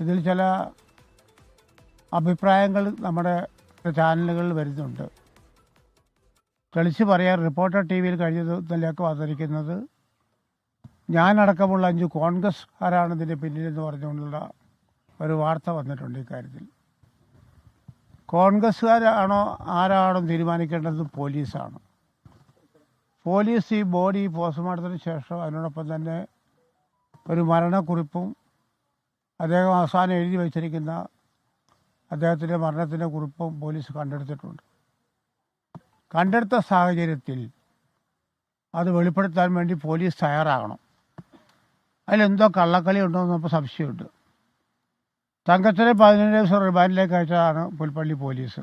ഇതിൽ ചില അഭിപ്രായങ്ങൾ നമ്മുടെ ചാനലുകളിൽ വരുന്നുണ്ട്. തെളിച്ച് പറയാൻ റിപ്പോർട്ടർ ടി വിയിൽ കഴിഞ്ഞ ദിവസത്തിലേക്ക് വന്നിരിക്കുന്നത് ഞാനടക്കമുള്ള 5 കോൺഗ്രസ്സുകാരാണ് ഇതിൻ്റെ പിന്നിലെന്ന് പറഞ്ഞുകൊണ്ടുള്ള ഒരു വാർത്ത വന്നിട്ടുണ്ട്. ഇക്കാര്യത്തിൽ കോൺഗ്രസ്സുകാരാണോ ആരാണോ തീരുമാനിക്കേണ്ടത് പോലീസാണ്. പോലീസ് ഈ ബോഡി പോസ്റ്റ്മോർട്ടത്തിന് ശേഷം അതിനോടൊപ്പം തന്നെ ഒരു മരണക്കുറിപ്പും അദ്ദേഹം അവസാനം എഴുതി വച്ചിരിക്കുന്ന അദ്ദേഹത്തിൻ്റെ മരണത്തിൻ്റെ കുറിപ്പും പോലീസ് കണ്ടെടുത്തിട്ടുണ്ട്. കണ്ടെടുത്ത സാഹചര്യത്തിൽ അത് വെളിപ്പെടുത്താൻ വേണ്ടി പോലീസ് തയ്യാറാകണം. അതിലെന്തോ കള്ളക്കളി ഉണ്ടോ എന്നപ്പോൾ സംശയമുണ്ട്. തങ്കച്ചനെ 17 ദിവസം റിമാൻഡിലേക്ക് അയച്ചതാണ് പുൽപ്പള്ളി പോലീസ്.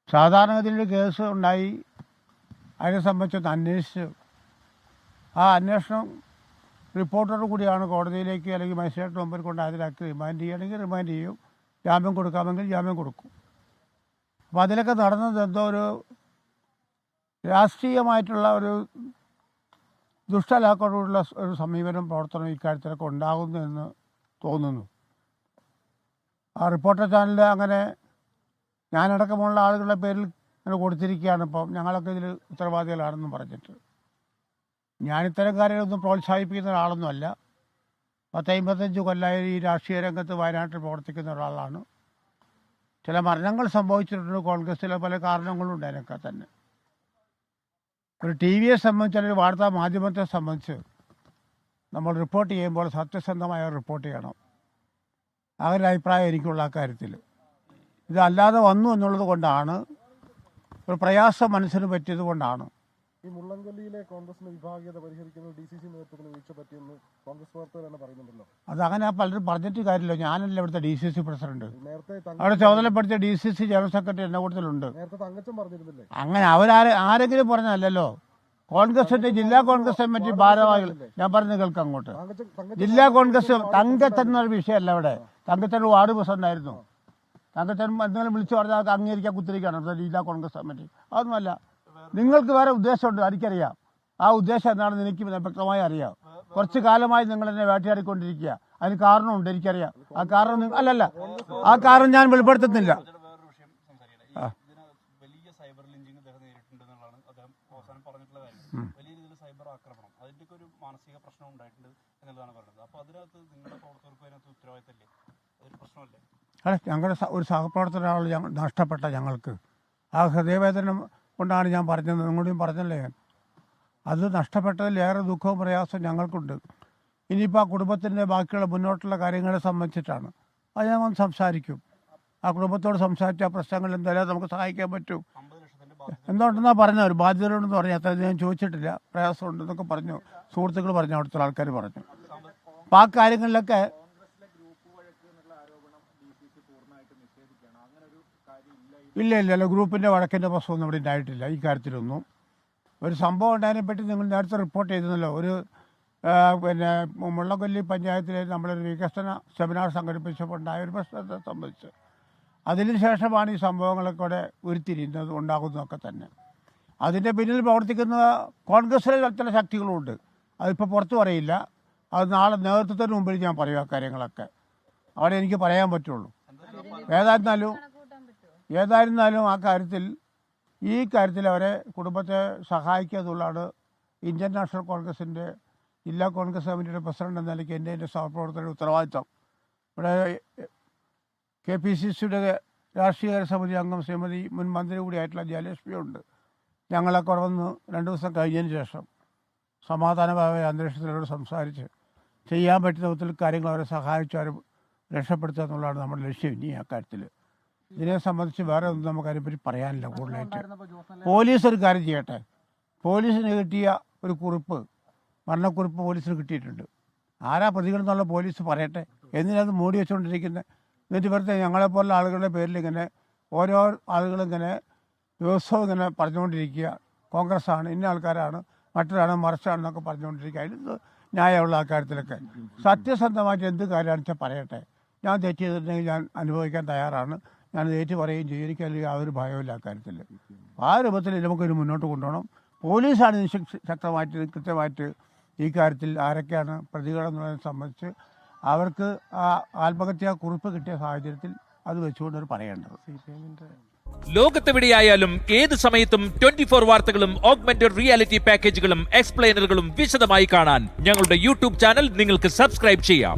സാധാരണഗതിയിൽ കേസ് ഉണ്ടായി അതിനെ സംബന്ധിച്ചൊന്ന് അന്വേഷിച്ച് ആ അന്വേഷണം റിപ്പോർട്ടോടു കൂടിയാണ് കോടതിയിലേക്ക് അല്ലെങ്കിൽ മജിസ്ട്രേറ്റ് മുമ്പിൽ കൊണ്ട് ഹാജരാക്കി റിമാൻഡ് ചെയ്യുകയാണെങ്കിൽ റിമാൻഡ് ചെയ്യും, ജാമ്യം കൊടുക്കാമെങ്കിൽ ജാമ്യം കൊടുക്കും. അപ്പോൾ അതിലൊക്കെ നടന്നത് എന്തോ ഒരു രാഷ്ട്രീയമായിട്ടുള്ള ഒരു ദുഷ്ടലാക്കോടുള്ള ഒരു സമീപനം പ്രവർത്തനം ഇക്കാര്യത്തിലൊക്കെ ഉണ്ടാകുന്നു എന്ന് തോന്നുന്നു. ആ റിപ്പോർട്ടർ ചാനലിൽ അങ്ങനെ ഞാനടക്കമുള്ള ആളുകളുടെ പേരിൽ അങ്ങനെ കൊടുത്തിരിക്കുകയാണ്. ഇപ്പം ഞങ്ങളൊക്കെ ഇതിൽ ഉത്തരവാദികളാണെന്നും പറഞ്ഞിട്ട്. ഞാനിത്തരം കാര്യങ്ങളൊന്നും പ്രോത്സാഹിപ്പിക്കുന്ന ഒരാളൊന്നുമല്ല. 10-55 കൊല്ലമായി ഈ രാഷ്ട്രീയ രംഗത്ത് വയനാട്ടിൽ പ്രവർത്തിക്കുന്ന ഒരാളാണ്. ചില മരണങ്ങൾ സംഭവിച്ചിട്ടുണ്ട് കോൺഗ്രസ്സിലെ, പല കാരണങ്ങളുണ്ട് അതിനൊക്കെ തന്നെ. ഒരു ടി വിയെ സംബന്ധിച്ച് അല്ലെങ്കിൽ വാർത്താ മാധ്യമത്തെ സംബന്ധിച്ച് നമ്മൾ റിപ്പോർട്ട് ചെയ്യുമ്പോൾ സത്യസന്ധമായ റിപ്പോർട്ട് ചെയ്യണം. ആ ഒരു അഭിപ്രായം എനിക്കുള്ള കാര്യത്തിൽ. ഇതല്ലാതെ വന്നു എന്നുള്ളത് കൊണ്ടാണ്, ഒരു പ്രയാസം മനസ്സിന് പറ്റിയത് കൊണ്ടാണ്. ഈ മുള്ളംകൊല്ലിയിലെ കോൺഗ്രസിന്റെ വിഭാഗീയത പരിഹരിക്കുന്നത് DCC നേതൃത്വത്തിന് വീഴ്ച പറ്റിയെന്ന് കോൺഗ്രസ് പ്രവർത്തകർ തന്നെ പറയുന്നുണ്ടല്ലോ. അതങ്ങനെ പലരും പറഞ്ഞിട്ട് കാര്യമില്ല. ഞാനല്ല ഇവിടുത്തെ DCC പ്രസിഡന്റ്. അവിടെ ചുമതലപ്പെടുത്തിയ DCC ജനറൽ സെക്രട്ടറി എന്നെ കൂടുതലുണ്ട്. അങ്ങനെ ആരെങ്കിലും പറഞ്ഞല്ലോ. കോൺഗ്രസിന്റെ ജില്ലാ കോൺഗ്രസ് കമ്മിറ്റി ഭാരവാഹികൾ, ഞാൻ പറഞ്ഞു കേൾക്കാം അങ്ങോട്ട്. ജില്ലാ കോൺഗ്രസ് തങ്കച്ചൻ എന്നൊരു വിഷയമല്ല. അവിടെ തങ്കച്ചൻ വാർഡ് പ്രസിഡന്റായിരുന്നു. തങ്കച്ചൻ എന്തെങ്കിലും വിളിച്ചു പറഞ്ഞാൽ അംഗീകരിക്കാൻ കുത്തിരിക്കുകയാണ് ജില്ലാ കോൺഗ്രസ് കമ്മിറ്റി. അതൊന്നുമല്ല. നിങ്ങൾക്ക് വേറെ ഉദ്ദേശമുണ്ട്, എനിക്കറിയാം. ആ ഉദ്ദേശം എന്താണെന്ന് എനിക്ക് വ്യക്തമായി അറിയാം. കുറച്ച് കാലമായി നിങ്ങൾ എന്നെ വേട്ടയാടിക്കൊണ്ടിരിക്കുക. അതിന് കാരണമുണ്ട്, എനിക്കറിയാം. ആ കാരണം അല്ലല്ല, ആ കാരണം ഞാൻ വെളിപ്പെടുത്തുന്നില്ല. അല്ല, ഞങ്ങളുടെ ഒരു സഹപ്രവർത്തകരാൾ നഷ്ടപ്പെട്ട ഞങ്ങൾക്ക് ആ ഹൃദയവേദന കൊണ്ടാണ് ഞാൻ പറഞ്ഞത്. നിങ്ങളോടും പറഞ്ഞല്ലേ ഞാൻ. അത് നഷ്ടപ്പെട്ടതിൽ ഏറെ ദുഃഖവും പ്രയാസവും ഞങ്ങൾക്കുണ്ട്. ഇനിയിപ്പോൾ ആ കുടുംബത്തിൻ്റെ ബാക്കിയുള്ള മുന്നോട്ടുള്ള കാര്യങ്ങളെ സംബന്ധിച്ചിട്ടാണ്. അത് ഞാൻ വന്ന് സംസാരിക്കും. ആ കുടുംബത്തോട് സംസാരിച്ച ആ പ്രശ്നങ്ങൾ എന്തായാലും നമുക്ക് സഹായിക്കാൻ പറ്റും. എന്തുകൊണ്ടെന്നാണ് പറഞ്ഞത്, ഒരു ബാധ്യതയുണ്ടെന്ന് പറഞ്ഞു. അത്ര ഞാൻ ചോദിച്ചിട്ടില്ല. പ്രയാസമുണ്ടെന്നൊക്കെ പറഞ്ഞു, സുഹൃത്തുക്കൾ പറഞ്ഞു, അവിടുത്തെ ആൾക്കാർ പറഞ്ഞു. അപ്പം ആ കാര്യങ്ങളിലൊക്കെ ഇല്ല ഗ്രൂപ്പിൻ്റെ വഴക്കിൻ്റെ പ്രശ്നമൊന്നും ഇവിടെ ഉണ്ടായിട്ടില്ല. ഈ കാര്യത്തിലൊന്നും ഒരു സംഭവം ഉണ്ടായതിനെപ്പറ്റി നിങ്ങൾ നേരത്തെ റിപ്പോർട്ട് ചെയ്തിരുന്നല്ലോ. ഒരു പിന്നെ മുള്ളക്കൊല്ലി പഞ്ചായത്തിൽ നമ്മളൊരു വികസന സെമിനാർ സംഘടിപ്പിച്ചപ്പോൾ ഉണ്ടായ ഒരു പ്രശ്നത്തെ സംബന്ധിച്ച് അതിന് ശേഷമാണ് ഈ സംഭവങ്ങളൊക്കെ ഇവിടെ ഉരുത്തിരിയുന്നത് ഉണ്ടാകുന്നതൊക്കെ തന്നെ. അതിൻ്റെ പിന്നിൽ പ്രവർത്തിക്കുന്ന കോൺഗ്രസ്സിലെ ചില ശക്തികളുമുണ്ട്. അതിപ്പോൾ പുറത്തു പറയില്ല. അത് നാളെ നേതൃത്വത്തിന് മുമ്പിൽ ഞാൻ പറയും. ആ കാര്യങ്ങളൊക്കെ അവിടെ എനിക്ക് പറയാൻ പറ്റുള്ളൂ. ഏതായിരുന്നാലും ആ കാര്യത്തിൽ, ഈ കാര്യത്തിൽ അവരെ കുടുംബത്തെ സഹായിക്കുക എന്നുള്ളതാണ് ഇന്ത്യൻ നാഷണൽ കോൺഗ്രസിൻ്റെ ജില്ലാ കോൺഗ്രസ് കമ്മിറ്റിയുടെ പ്രസിഡന്റ് എന്ന നിലയ്ക്ക് എൻ്റെ സഹപ്രവർത്തകരുടെ ഉത്തരവാദിത്വം. ഇവിടെ KPCCയുടെ രാഷ്ട്രീയ സമിതി അംഗം ശ്രീമതി മുൻ മന്ത്രി കൂടിയായിട്ടുള്ള ജയലക്ഷ്മിയുണ്ട്. ഞങ്ങളൊക്കെ അവിടെ വന്ന് 2 ദിവസം കഴിഞ്ഞതിന് ശേഷം സമാധാനപരമായ അന്തരീക്ഷത്തിലൂടെ സംസാരിച്ച് ചെയ്യാൻ പറ്റുന്ന വിധത്തിൽ കാര്യങ്ങൾ അവരെ സഹായിച്ച് അവരെ രക്ഷപ്പെടുത്തുക എന്നുള്ളതാണ് നമ്മുടെ ലക്ഷ്യം. ഇനി ആ കാര്യത്തിൽ ഇതിനെ സംബന്ധിച്ച് വേറെ ഒന്നും നമുക്ക് അതിനെപ്പറ്റി പറയാനില്ല കൂടുതലായിട്ട്. പോലീസ് ഒരു കാര്യം ചെയ്യട്ടെ. പോലീസിന് കിട്ടിയ ഒരു കുറിപ്പ്, മരണക്കുറിപ്പ് പോലീസിന് കിട്ടിയിട്ടുണ്ട്. ആരാ പ്രതികളെന്നുള്ള പോലീസ് പറയട്ടെ. എന്തിനത് മൂടി വെച്ചുകൊണ്ടിരിക്കുന്നത്? എന്നിട്ട് വെറുതെ ഞങ്ങളെപ്പോലുള്ള ആളുകളുടെ പേരിൽ ഇങ്ങനെ ഓരോ ആളുകളിങ്ങനെ ദിവസവും ഇങ്ങനെ പറഞ്ഞുകൊണ്ടിരിക്കുക. കോൺഗ്രസ്സാണ്, ഇന്ന ആൾക്കാരാണ്, മറ്റൊരാണ്, മറിച്ചാണെന്നൊക്കെ പറഞ്ഞുകൊണ്ടിരിക്കുക. അതിന് ന്യായമുള്ള ആ കാര്യത്തിലൊക്കെ സത്യസന്ധമായിട്ട് എന്ത് കാര്യമാണെന്ന് വെച്ചാൽ പറയട്ടെ. ഞാൻ തെറ്റ് ചെയ്തിട്ടുണ്ടെങ്കിൽ ഞാൻ അനുഭവിക്കാൻ തയ്യാറാണ്. ഞാനത് ഏറ്റു പറയുകയും ചെയ്യും. എനിക്കല്ലെങ്കിൽ യാതൊരു ഭയമില്ല ആ കാര്യത്തിൽ. ആ രൂപത്തിൽ നമുക്കൊരു മുന്നോട്ട് കൊണ്ടുപോകണം. പോലീസാണ് ശക്തമായിട്ട് കൃത്യമായിട്ട് ഈ കാര്യത്തിൽ ആരൊക്കെയാണ് പ്രതികളെന്നുള്ളതിനെ സംബന്ധിച്ച് അവർക്ക് ആ ആത്മഹത്യാ കുറിപ്പ് കിട്ടിയ സാഹചര്യത്തിൽ അത് വെച്ചുകൊണ്ടൊരു പറയേണ്ടത്. ലോകത്തെവിടെയായാലും ഏത് സമയത്തും 24 വാർത്തകളും ഓഗ്മെന്റഡ് റിയാലിറ്റി പാക്കേജുകളും എക്സ്പ്ലെയിനറുകളും വിശദമായി കാണാൻ ഞങ്ങളുടെ യൂട്യൂബ് ചാനൽ നിങ്ങൾക്ക് സബ്സ്ക്രൈബ് ചെയ്യാം.